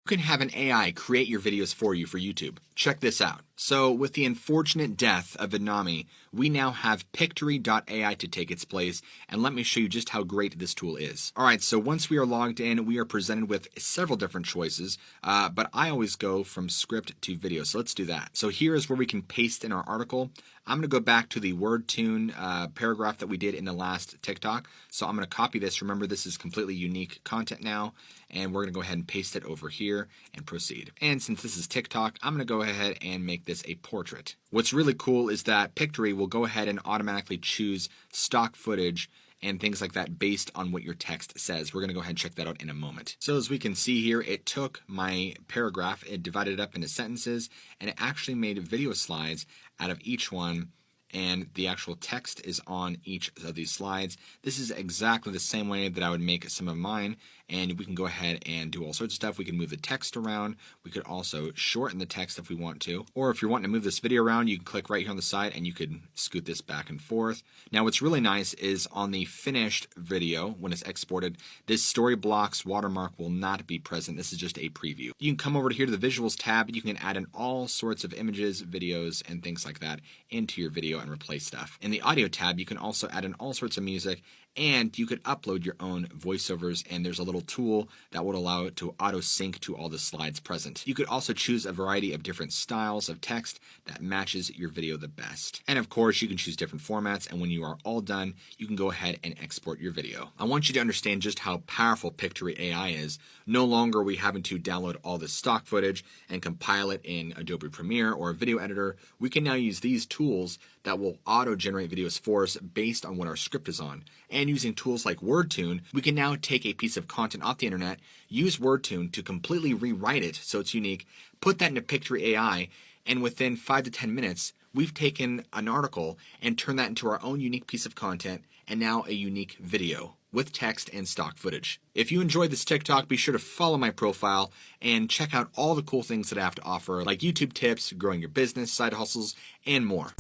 You can have an AI create your videos for you for YouTube. Check this out. So with the unfortunate death of Vidnami, we now have Pictory.ai to take its place, and let me show you just how great this tool is. Alright, so once we are logged in, we are presented with several different choices, but I always go from script to video, so let's do that. So here is where we can paste in our article. I'm going to go back to the WordTune paragraph that we did in the last TikTok. So I'm going to copy this. Remember, this is completely unique content now, and we're going to go ahead and paste it over here and proceed. And since this is TikTok, I'm going to go ahead and make this a portrait. What's really cool is that Pictory will go ahead and automatically choose stock footage and things like that based on what your text says. We're going to go ahead and check that out in a moment. So as we can see here, it took my paragraph, it divided it up into sentences, and it actually made video slides out of each one, and the actual text is on each of these slides. This is exactly the same way that I would make some of mine, and we can go ahead and do all sorts of stuff. We can move the text around. We could also shorten the text if we want to. Or if you're wanting to move this video around, you can click right here on the side and you could scoot this back and forth. Now what's really nice is on the finished video, when it's exported, this story blocks watermark will not be present. This is just a preview. You can come over here to the visuals tab. You can add in all sorts of images, videos, and things like that into your video and replace stuff. In the audio tab, you can also add in all sorts of music, and you could upload your own voiceovers, and there's a little tool that would allow it to auto sync to all the slides present. You could also choose a variety of different styles of text that matches your video the best. And of course, you can choose different formats, and when you are all done, you can go ahead and export your video. I want you to understand just how powerful Pictory AI is. No longer are we having to download all this stock footage and compile it in Adobe Premiere or a video editor. We can now use these tools that will auto-generate videos for us based on what our script is on. And using tools like WordTune, we can now take a piece of content off the internet, use WordTune to completely rewrite it so it's unique, put that into Pictory AI, and within 5 to 10 minutes, we've taken an article and turned that into our own unique piece of content, and now a unique video with text and stock footage. If you enjoyed this TikTok, be sure to follow my profile and check out all the cool things that I have to offer, like YouTube tips, growing your business, side hustles, and more.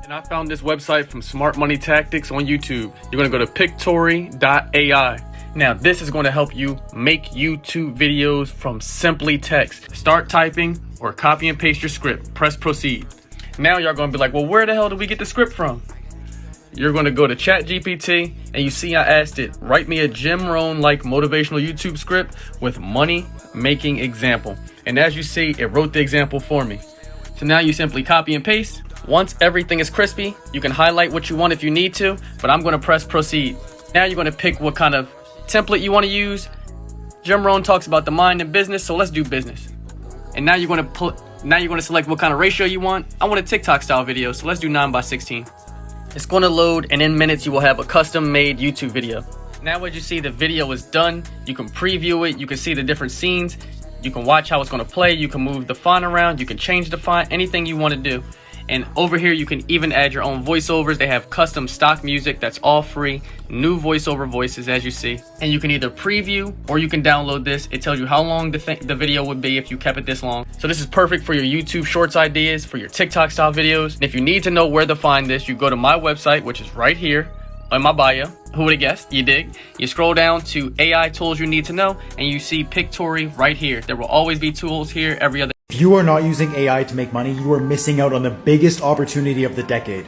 And I found this website from Smart Money Tactics on YouTube. You're going to go to Pictory.ai. Now, this is going to help you make YouTube videos from simply text. Start typing or copy and paste your script. Press proceed. Now you're going to be like, well, where the hell did we get the script from? You're going to go to ChatGPT, and you see I asked it, write me a Jim Rohn-like motivational YouTube script with money making example. And as you see, it wrote the example for me. So now you simply copy and paste. Once everything is crispy, you can highlight what you want if you need to, but I'm going to press proceed. Now you're going to pick what kind of template you want to use. Jim Rohn talks about the mind and business, so let's do business. And now you're going to select what kind of ratio you want. I want a TikTok style video, so let's do 9:16. It's going to load, and in minutes you will have a custom made YouTube video. Now as you see, the video is done. You can preview it. You can see the different scenes. You can watch how it's going to play. You can move the font around. You can change the font, anything you want to do. And over here, you can even add your own voiceovers. They have custom stock music that's all free, new voiceover voices, as you see. And you can either preview or you can download this. It tells you how long the video would be if you kept it this long. So this is perfect for your YouTube Shorts ideas, for your TikTok style videos. And if you need to know where to find this, you go to my website, which is right here in my bio. Who would have guessed? You dig? You scroll down to AI tools you need to know, and you see Pictory right here. There will always be tools here every other. If you are not using AI to make money, you are missing out on the biggest opportunity of the decade.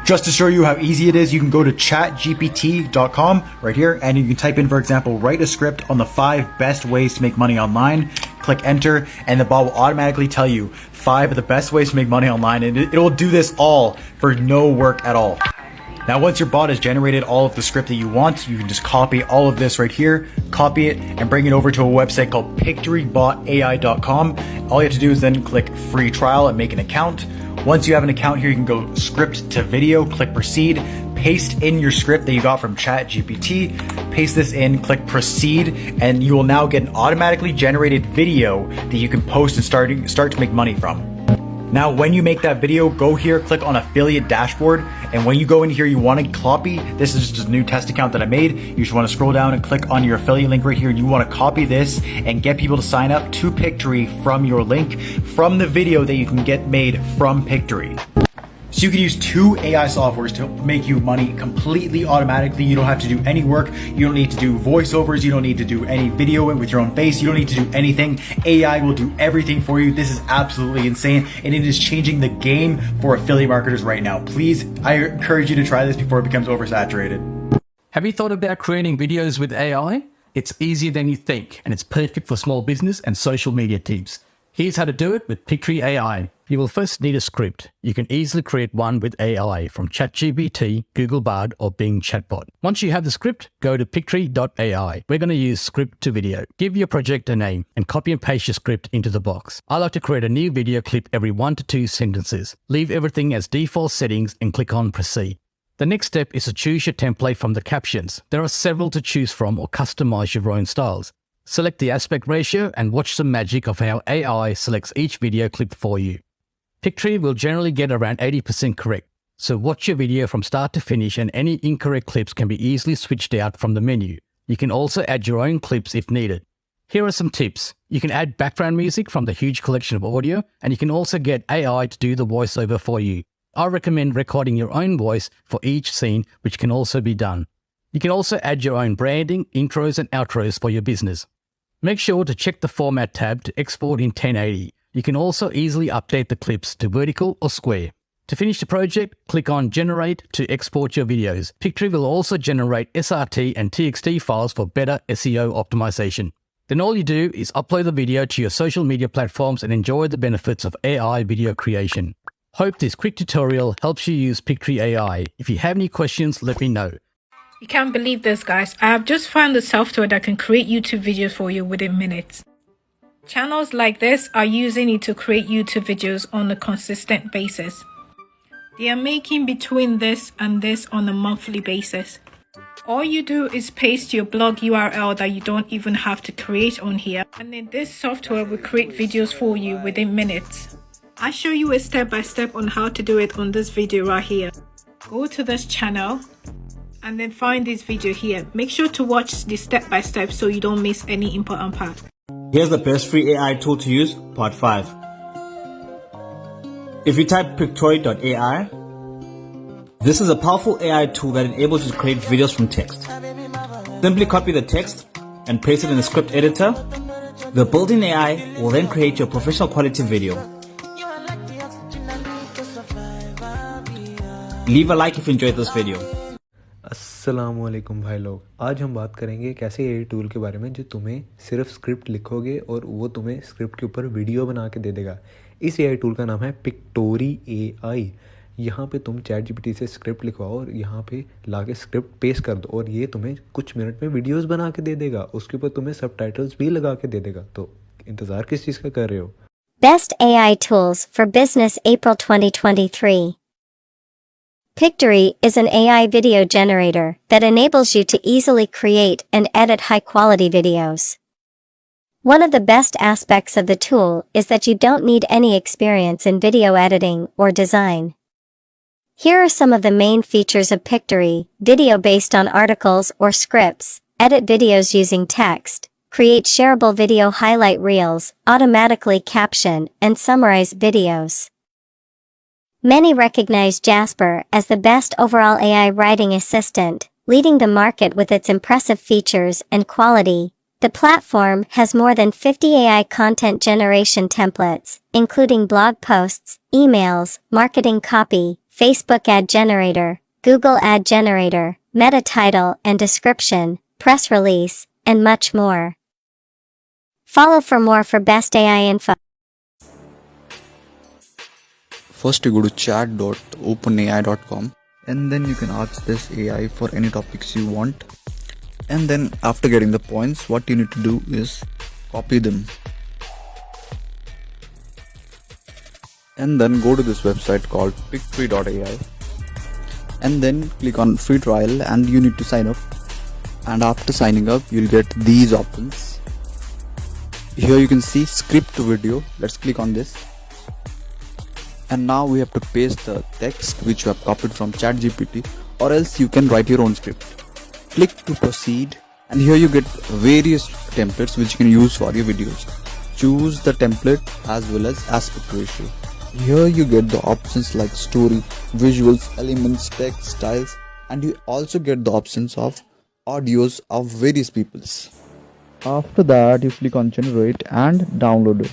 Just to show you how easy it is, you can go to chatgpt.com right here, and you can type in, for example, write a script on the 5 best ways to make money online. Click enter, and the bot will automatically tell you 5 of the best ways to make money online, and it will do this all for no work at all. Now, once your bot has generated all of the script that you want, you can just copy all of this right here, copy it, and bring it over to a website called pictorybotai.com. All you have to do is then click free trial and make an account. Once you have an account here, you can go script to video, click proceed, paste in your script that you got from ChatGPT, paste this in, click proceed, and you will now get an automatically generated video that you can post and start to make money from. Now, when you make that video, go here, click on affiliate dashboard. And when you go in here, you want to copy. This is just a new test account that I made. You just want to scroll down and click on your affiliate link right here. And you want to copy this and get people to sign up to Pictory from your link from the video that you can get made from Pictory. So you can use 2 AI softwares to make you money completely automatically. You don't have to do any work. You don't need to do voiceovers. You don't need to do any video with your own face. You don't need to do anything. AI will do everything for you. This is absolutely insane, and it is changing the game for affiliate marketers right now. Please, I encourage you to try this before it becomes oversaturated. Have you thought about creating videos with AI? It's easier than you think, and it's perfect for small business and social media teams. Here's how to do it with Pictory AI. You will first need a script. You can easily create one with AI from ChatGPT, Google Bard, or Bing Chatbot. Once you have the script, go to Pictory.ai. We're going to use script to video. Give your project a name and copy and paste your script into the box. I like to create a new video clip every 1 to 2 sentences. Leave everything as default settings and click on proceed. The next step is to choose your template from the captions. There are several to choose from or customize your own styles. Select the aspect ratio and watch the magic of how AI selects each video clip for you. Pictory will generally get around 80% correct, so watch your video from start to finish and any incorrect clips can be easily switched out from the menu. You can also add your own clips if needed. Here are some tips. You can add background music from the huge collection of audio, and you can also get AI to do the voiceover for you. I recommend recording your own voice for each scene, which can also be done. You can also add your own branding, intros and outros for your business. Make sure to check the Format tab to export in 1080. You can also easily update the clips to vertical or square. To finish the project, click on Generate to export your videos. Pictory will also generate SRT and TXT files for better SEO optimization. Then all you do is upload the video to your social media platforms and enjoy the benefits of AI video creation. Hope this quick tutorial helps you use Pictory AI. If you have any questions, let me know. You can't believe this, guys. I have just found the software that can create YouTube videos for you within minutes. Channels like this are using it to create YouTube videos on a consistent basis. They are making between this and this on a monthly basis. All you do is paste your blog URL that you don't even have to create on here, and then this software will create videos for you within minutes. I'll show you a step-by-step on how to do it on this video right here. Go to this channel and then find this video here. Make sure to watch the step-by-step so you don't miss any important part. Here's the best free AI tool to use, part 5. If you type Pictory.ai, this is a powerful AI tool that enables you to create videos from text. Simply copy the text and paste it in the script editor. The built-in AI will then create your professional quality video. Leave a like if you enjoyed this video. अस्सलामुअलैकुम भाई लोग, आज हम बात करेंगे एक ऐसे AI tool के बारे में जो तुम्हें सिर्फ स्क्रिप्ट लिखोगे और वो तुम्हें स्क्रिप्ट के ऊपर वीडियो बना के दे देगा। इस एआई टूल का नाम है पिक्टोरी एआई। यहाँ पे तुम चैट जीपीटी से स्क्रिप्ट लिखवाओ और यहाँ पे लाके स्क्रिप्ट पेस्ट कर दो और ये तुम्हें कुछ मिनट में वीडियोस बना के दे देगा। उसके ऊपर तुम्हें सबटाइटल्स भी लगा के दे देगा। तो इंतज़ार किस चीज़ का कर रहे हो? Best AI Tools for Business April 2023. Pictory is an AI video generator that enables you to easily create and edit high-quality videos. One of the best aspects of the tool is that you don't need any experience in video editing or design. Here are some of the main features of Pictory: video based on articles or scripts, edit videos using text, create shareable video highlight reels, automatically caption and summarize videos. Many recognize Jasper as the best overall AI writing assistant, leading the market with its impressive features and quality. The platform has more than 50 AI content generation templates, including blog posts, emails, marketing copy, Facebook ad generator, Google ad generator, meta title and description, press release, and much more. Follow for more for best AI info. First you go to chat.openai.com and then you can ask this AI for any topics you want, and then after getting the points, what you need to do is copy them and then go to this website called Pictory.ai and then click on free trial and you need to sign up, and after signing up you'll get these options. Here you can see script to video. Let's click on this. And now we have to paste the text which you have copied from ChatGPT, or else you can write your own script. Click to proceed, and here you get various templates which you can use for your videos. Choose the template as well as aspect ratio. Here you get the options like story, visuals, elements, text, styles, and you also get the options of audios of various peoples. After that, you click on generate and download it.